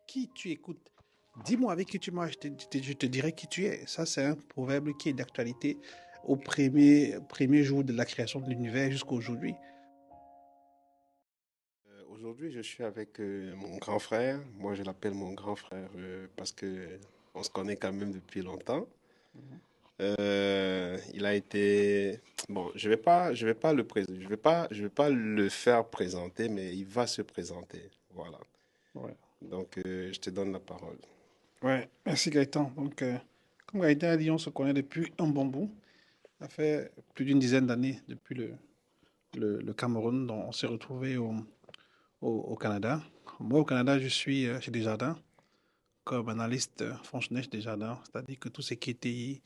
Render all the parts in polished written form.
qui tu écoutes. Dis-moi avec qui tu marches, je te dirai qui tu es. Ça, c'est un proverbe qui est d'actualité au premier jour de la création de l'univers jusqu'à aujourd'hui. Aujourd'hui, je suis avec mon grand frère. Moi, je l'appelle mon grand frère parce que on se connaît quand même depuis longtemps. Mhm. Il a été bon. Je vais pas le présenter. Je vais pas le faire présenter, mais il va se présenter. Voilà. Ouais. Donc, je te donne la parole. Ouais, merci Gaëtan. Donc, comme Gaëtan a dit, on se connaît depuis un bon bout. Ça fait plus d'une dizaine d'années depuis le Cameroun, dont on s'est retrouvé au Canada. Moi, au Canada, je suis chez Desjardins comme analyste fonctionnaire chez Desjardins, c'est-à-dire que tout ce qui est TI,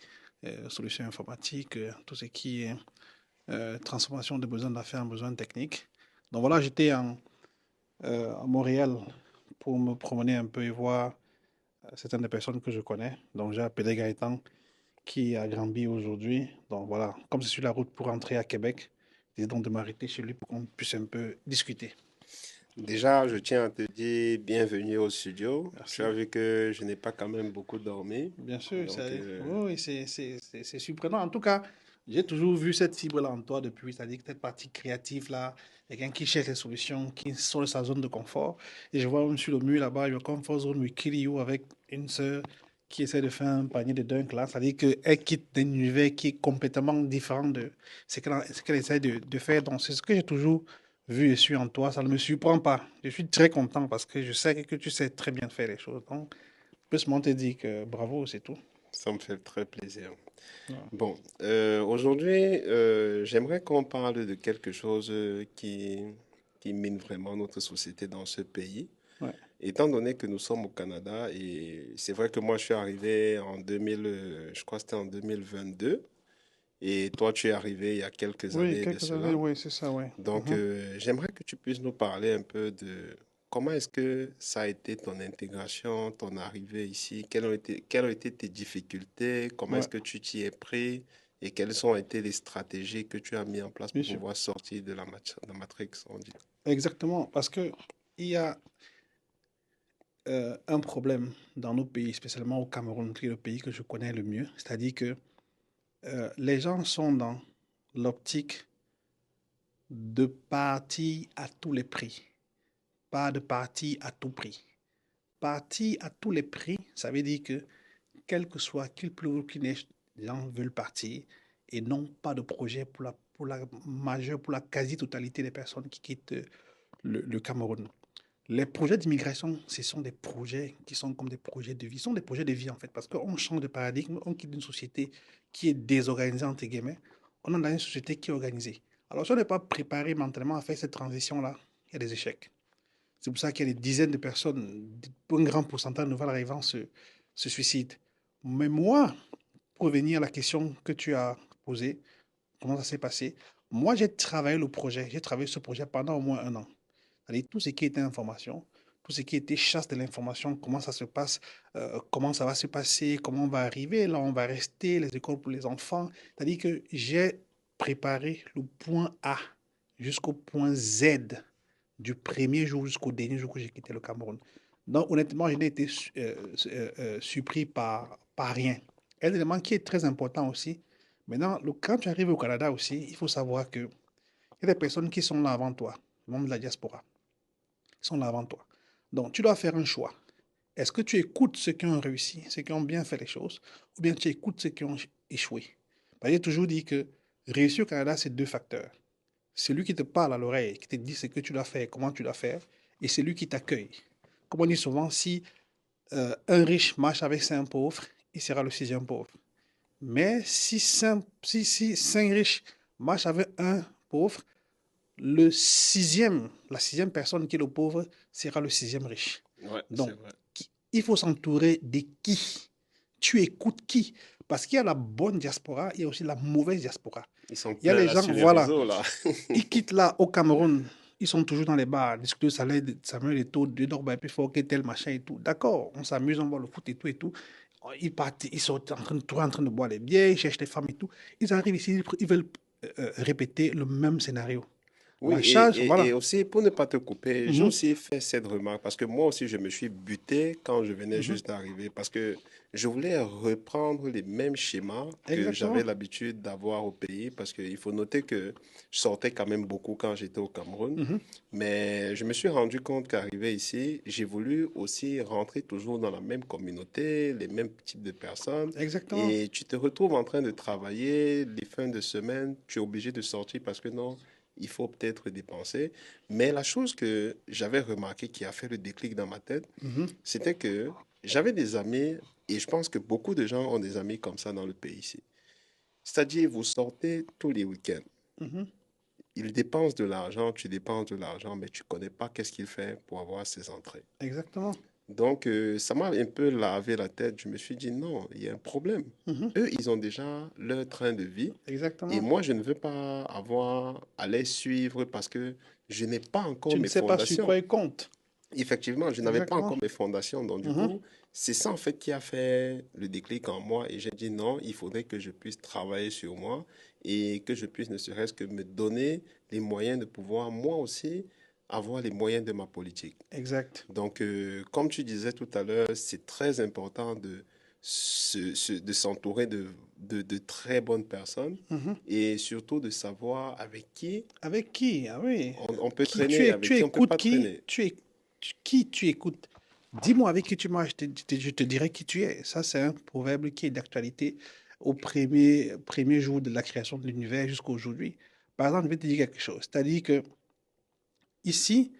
solutions informatiques, tout ce qui est transformation de besoins d'affaires en besoins techniques. Donc voilà, j'étais à Montréal pour me promener un peu et voir certaines des personnes que je connais. Donc j'ai appelé Gaëtan qui est à Granby aujourd'hui. Donc voilà, comme c'est sur la route pour rentrer à Québec, j'ai donc de m'arrêter chez lui pour qu'on puisse un peu discuter. Déjà, je tiens à te dire bienvenue au studio. Tu as Merci. vu que je n'ai pas quand même beaucoup dormi. Bien sûr, Donc, oui, oui, c'est surprenant. En tout cas, j'ai toujours vu cette fibre-là en toi depuis, c'est-à-dire que cette partie créative-là, quelqu'un qui cherche des solutions, qui sort de sa zone de confort. Et je vois même sur le mur là-bas, Your Comfort Zone with Kill You avec une sœur qui essaie de faire un panier de dunk là, c'est-à-dire qu'elle quitte un univers qui est complètement différent de ce qu'elle essaie de faire. Donc, c'est ce que j'ai toujours vu et su en toi. Ça ne me surprend pas. Je suis très content parce que je sais que tu sais très bien faire les choses. Donc, plus moi te dire que bravo, c'est tout. ça me fait très plaisir. Ouais. Bon, aujourd'hui, j'aimerais qu'on parle de quelque chose qui mine vraiment notre société dans ce pays. Ouais. Étant donné que nous sommes au Canada, et c'est vrai que moi je suis arrivé en 2000, je crois que c'était en 2022, et toi tu es arrivé il y a quelques Oui, années de quelques années, cela. oui, c'est ça, oui. Donc, Mhm. j'aimerais que tu puisses nous parler un peu de comment est-ce que ça a été ton intégration, ton arrivée ici, quelles ont été tes difficultés, comment est-ce Ouais, que tu t'y es pris et quelles ont été les stratégies que tu as mis en place bien pour sûr. pouvoir sortir de la Matrix, on dit. Exactement, parce que il y a un problème dans nos pays, spécialement au Cameroun, qui est le pays que je connais le mieux. C'est-à-dire que les gens sont dans l'optique de partir à tous les prix, pas de partir à tout prix. Partir à tous les prix, ça veut dire que quel que soit, qu'il pleuve ou qu'il neige, les gens veulent partir et n'ont pas de projet pour la majeure, pour la quasi-totalité des personnes qui quittent le Cameroun. Les projets d'immigration, ce sont des projets qui sont comme des projets de vie. Ce sont des projets de vie, en fait, parce qu'on change de paradigme, on quitte une société qui est désorganisée, entre guillemets, on est dans une société qui est organisée. Alors, si on n'est pas préparé mentalement à faire cette transition-là, il y a des échecs. C'est pour ça qu'il y a des dizaines de personnes, un grand pourcentage de nouveaux arrivants se suicident. Mais moi, pour revenir à la question que tu as posée, comment ça s'est passé? Moi, j'ai travaillé le projet, j'ai travaillé ce projet pendant au moins un an. C'est-à-dire tout ce qui était information, tout ce qui était chasse de l'information, comment ça se passe, comment ça va se passer, comment on va arriver, là on va rester, les écoles pour les enfants. C'est-à-dire que j'ai préparé le point A jusqu'au point Z du premier jour jusqu'au dernier jour que j'ai quitté le Cameroun. Donc honnêtement, je n'ai été surpris par rien. Un élément qui est très important aussi, maintenant, quand tu arrives au Canada aussi, il faut savoir qu'il y a des personnes qui sont là avant toi, membres de la diaspora, qui sont là avant toi. Donc, tu dois faire un choix. Est-ce que tu écoutes ceux qui ont réussi, ceux qui ont bien fait les choses, ou bien tu écoutes ceux qui ont échoué? J'ai toujours dit que réussir au Canada, c'est deux facteurs. Celui qui te parle à l'oreille, qui te dit ce que tu dois faire, comment tu dois faire, et celui qui t'accueille. Comme on dit souvent, si un riche marche avec cinq pauvres, il sera le sixième pauvre. Mais si cinq riches marchent avec un pauvre, la sixième personne qui est le pauvre sera le sixième riche. Ouais, c'est Donc, vrai. il faut s'entourer de qui? Tu écoutes qui? Parce qu'il y a la bonne diaspora, il y a aussi la mauvaise diaspora. Ils sont Il y a pleins les là gens, sur les voilà, réseaux là. ils quittent là au Cameroun, ils sont toujours dans les bars, discutent de salaire, Samuel Eto'o, de Dorba, puis faut que tel machin et tout. D'accord, on s'amuse, on voit le foot et tout et tout. Ils partent, ils sont en train de boire les bières, ils cherchent les femmes et tout. Ils arrivent ici, ils veulent répéter le même scénario. Oui, La charge, et voilà. aussi, pour ne pas te couper, j'ai Mhm, aussi fait cette remarque parce que moi aussi, je me suis buté quand je venais mhm. juste d'arriver parce que je voulais reprendre les mêmes schémas que j'avais Exactement. l'habitude d'avoir au pays parce qu'il faut noter que je sortais quand même beaucoup quand j'étais au Cameroun. Mhm. Mais je me suis rendu compte qu'arrivé ici, j'ai voulu aussi rentrer toujours dans la même communauté, les mêmes types de personnes. Exactement. Et tu te retrouves en train de travailler les fins de semaine, tu es obligé de sortir parce que non, il faut peut-être dépenser. Mais la chose que j'avais remarqué qui a fait le déclic dans ma tête, Mhm, c'était que j'avais des amis, et je pense que beaucoup de gens ont des amis comme ça dans le pays ici. C'est-à-dire, vous sortez tous les week-ends. mhm. Il dépense de l'argent, tu dépenses de l'argent, mais tu connais pas qu'est-ce qu'il fait pour avoir ses entrées. Exactement. Donc, ça m'a un peu lavé la tête. Je me suis dit, non, il y a un problème. Mhm. Eux, ils ont déjà leur train de vie. Et Exactement. moi, je ne veux pas avoir à les suivre parce que je n'ai pas encore Tu ne mes sais pas sur quoi fondations. il compte. Effectivement, je n'avais pas Exactement. encore mes fondations. Donc, du Mhm. coup, c'est ça en fait qui a fait le déclic en moi. Et j'ai dit non, il faudrait que je puisse travailler sur moi et que je puisse ne serait-ce que me donner les moyens de pouvoir moi aussi avoir les moyens de ma politique. Exact. Donc, comme tu disais tout à l'heure, c'est très important de de s'entourer de très bonnes personnes Mhm. et surtout de savoir avec qui Avec qui? Ah oui. on peut Qui traîner et avec tu qui on ne peut écoutes pas qui? traîner. Qui tu écoutes? Dis-moi avec qui tu marches, je te dirai qui tu es. Ça, c'est un proverbe qui est d'actualité au premier jour de la création de l'univers jusqu'à aujourd'hui. Par exemple, je vais te dire quelque chose. C'est-à-dire que ici,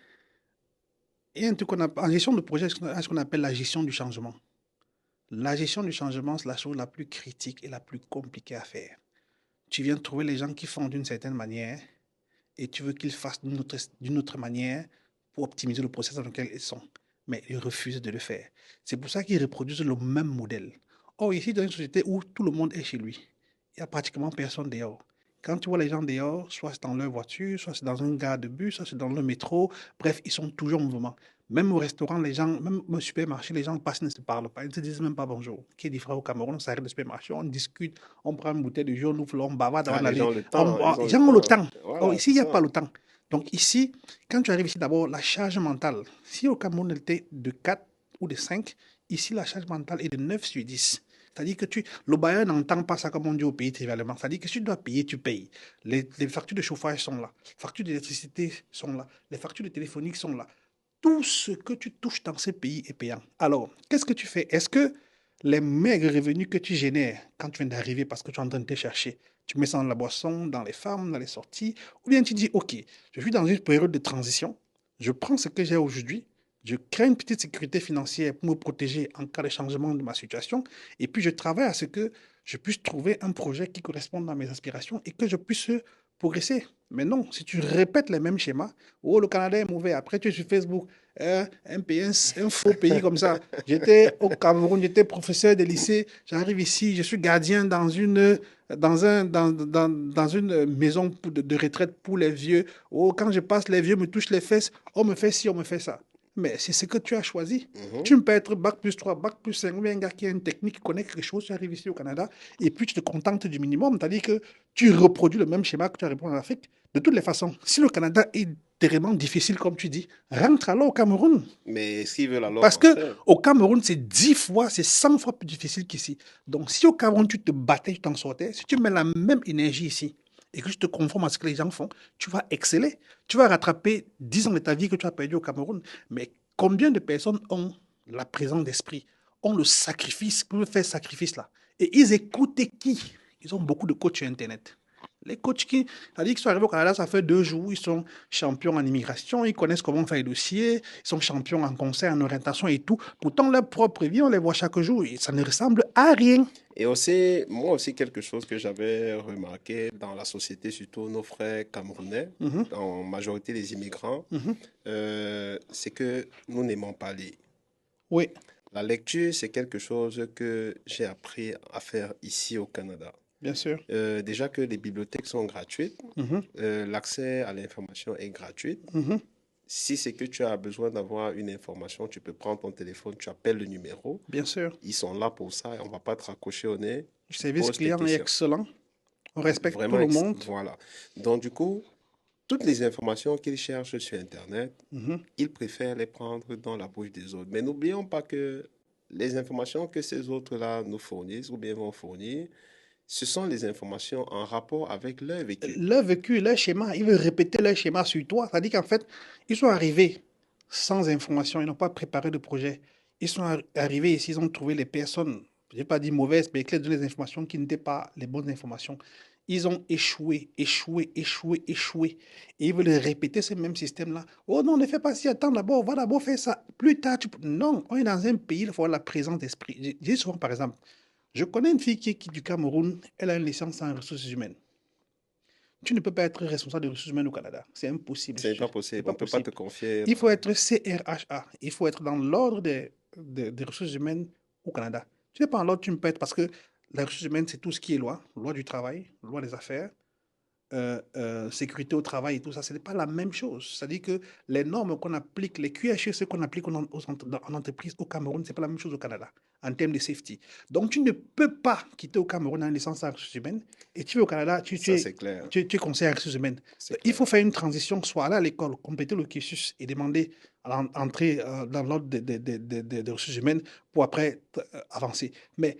il y a un truc en gestion de projet, ce qu'on appelle la gestion du changement. La gestion du changement, c'est la chose la plus critique et la plus compliquée à faire. Tu viens trouver les gens qui font d'une certaine manière et tu veux qu'ils fassent d'une autre manière pour optimiser le processus dans lequel ils sont. Mais ils refusent de le faire. C'est pour ça qu'ils reproduisent le même modèle. Or, ici, dans une société où tout le monde est chez lui, il n'y a pratiquement personne dehors. Quand tu vois les gens dehors, soit c'est dans leur voiture, soit c'est dans une gare de bus, soit c'est dans le métro, bref, ils sont toujours en mouvement. Même au restaurant, les gens, même au supermarché, les gens passent, ne se parlent pas, ils ne se disent même pas bonjour. Qui est différent au Cameroun, on s'arrête au supermarché, on discute, on prend une bouteille de jus, on ouvre, on bavarde Ah, avant les gens d'aller. ont le temps, ils ont Les le gens ont le temps. temps. Or, Voilà, ici, c'est il n'y a pas ça. le temps. Donc, ici, quand tu arrives ici, d'abord, la charge mentale. Si au Cameroun, elle était de 4 ou de 5, ici, la charge mentale est de 9 sur 10. C'est-à-dire que le bailleur n'entend pas ça comme on dit au pays trivialement. C'est-à-dire que si tu dois payer, tu payes. Les factures de chauffage sont là. Les factures d'électricité sont là. Les factures de téléphonique sont là. Tout ce que tu touches dans ce pays est payant. Alors, qu'est-ce que tu fais? Est-ce que les maigres revenus que tu génères quand tu viens d'arriver parce que tu es en train de te chercher, tu mets ça dans la boisson, dans les femmes, dans les sorties, ou bien tu dis, OK, je suis dans une période de transition, je prends ce que j'ai aujourd'hui, je crée une petite sécurité financière pour me protéger en cas de changement de ma situation, et puis je travaille à ce que je puisse trouver un projet qui corresponde à mes aspirations et que je puisse progresser. Mais non, si tu répètes les mêmes schémas, oh, le Canada est mauvais, après tu es sur Facebook, un pays, un faux pays comme ça. J'étais au Cameroun, j'étais professeur de lycée, j'arrive ici, je suis gardien dans une maison de retraite pour les vieux. Oh, quand je passe, les vieux me touchent les fesses, on me fait ci, on me fait ça. Mais c'est ce que tu as choisi. Mhm. Tu peux être bac plus 3 bac plus 5 ou bien un gars qui a une technique, qui connaît quelque chose, tu arrives ici au Canada, et puis tu te contentes du minimum, c'est-à-dire que tu reproduis le même schéma que tu as répondu en Afrique. De toutes les façons, si le Canada est terriblement difficile, comme tu dis, rentre alors au Cameroun. Mais s'ils veulent alors Parce que rentrer, au Cameroun, c'est 10 fois, c'est 100 fois plus difficile qu'ici. Donc, si au Cameroun, tu te battais, tu t'en sortais, si tu mets la même énergie ici et que tu te conformes à ce que les gens font, tu vas exceller. Tu vas rattraper 10 ans de ta vie que tu as perdu au Cameroun. Mais combien de personnes ont la présence d'esprit, ont le sacrifice, peuvent faire ce sacrifice-là? Et ils écoutent qui? Ils ont beaucoup de coachs sur Internet. Les coachs qui, c'est-à-dire qu'ils sont arrivés au Canada, ça fait 2 jours, ils sont champions en immigration, ils connaissent comment faire les dossiers, ils sont champions en conseil, en orientation et tout. Pourtant, leur propre vie, on les voit chaque jour et ça ne ressemble à rien. et aussi, moi aussi, quelque chose que j'avais remarqué dans la société, surtout nos frères camerounais, Mhm, en majorité les immigrants, mhm. c'est que nous n'aimons pas lire. Oui, La lecture, c'est quelque chose que j'ai appris à faire ici au Canada. bien sûr. Déjà que les bibliothèques sont gratuites, Mhm, l'accès à l'information est gratuit. mhm. Si c'est que tu as besoin d'avoir une information, tu peux prendre ton téléphone, tu appelles le numéro. Bien sûr. Ils sont là pour ça et on ne va pas te raccrocher au nez. Le Tu service poses tes client est questions. excellent. On respecte tout Vraiment, le monde. voilà. Donc, du coup, toutes les informations qu'ils cherchent sur Internet, Mhm. ils préfèrent les prendre dans la bouche des autres. Mais n'oublions pas que les informations que ces autres-là nous fournissent ou bien vont fournir, ce sont les informations en rapport avec leur vécu. Leur vécu, leur schéma, ils veulent répéter leur schéma sur toi. C'est-à-dire qu'en fait, ils sont arrivés sans information, ils n'ont pas préparé de projet. Ils sont arrivés ici, ils ont trouvé les personnes, je n'ai pas dit mauvaises, mais qui leur donnaient des informations qui n'étaient pas les bonnes informations. Ils ont échoué, échoué, échoué, échoué. Et ils veulent répéter ce même système-là. Oh non, ne fais pas ci, attends d'abord, va d'abord faire ça. Plus tard, non, on est dans un pays, il faut avoir la présence d'esprit. Je dis souvent, par exemple, je connais une fille qui est du Cameroun, elle a une licence en ressources humaines. Tu ne peux pas être responsable des ressources humaines au Canada. C'est impossible. Ce n'est pas C'est possible. On pas ne peut pas te possible. confier. Il faut être CRHA. Il faut être dans l'ordre des ressources humaines au Canada. Tu n'es pas dans l'ordre, tu ne peux être parce que les ressources humaines, c'est tout ce qui est loi, loi du travail, loi des affaires, sécurité au travail et tout ça, ce n'est pas la même chose. C'est-à-dire que les normes qu'on applique, les QHSE qu'on applique en entreprise au Cameroun, ce n'est pas la même chose au Canada en termes de safety. Donc, tu ne peux pas quitter au Cameroun en licence en ressources humaines et tu es au Canada, Ça, c'est clair. tu es conseiller en ressources humaines. C'est Il clair. faut faire une transition, soit aller à l'école, compléter le cursus et demander à l'entrée dans l'ordre des ressources humaines pour après avancer. Mais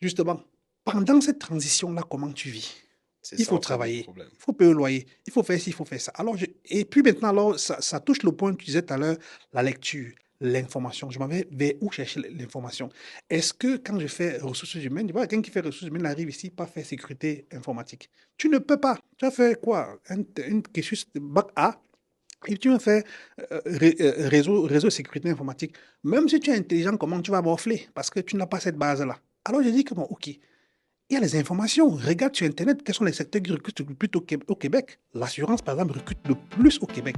justement, pendant cette transition-là, comment tu vis? C'est Il ça, faut en fait, le travailler, problème. il faut payer le loyer, il faut faire ci, il faut faire ça. Alors, et puis maintenant, alors, ça touche le point que tu disais tout à l'heure, la lecture, l'information. Je m'en vais vers où chercher l'information. Est-ce que quand je fais ressources humaines, tu vois, quelqu'un qui fait ressources humaines arrive ici, pas faire sécurité informatique. Tu ne peux pas. Tu as fait quoi? Une question de bac A, et tu vas faire réseau de sécurité informatique. Même si tu es intelligent, comment tu vas morfler? Parce que tu n'as pas cette base-là. Alors, je dis que bon, OK. Il y a les informations. Regarde sur Internet quels sont les secteurs qui recrutent le plus au Québec. L'assurance, par exemple, recrute le plus au Québec.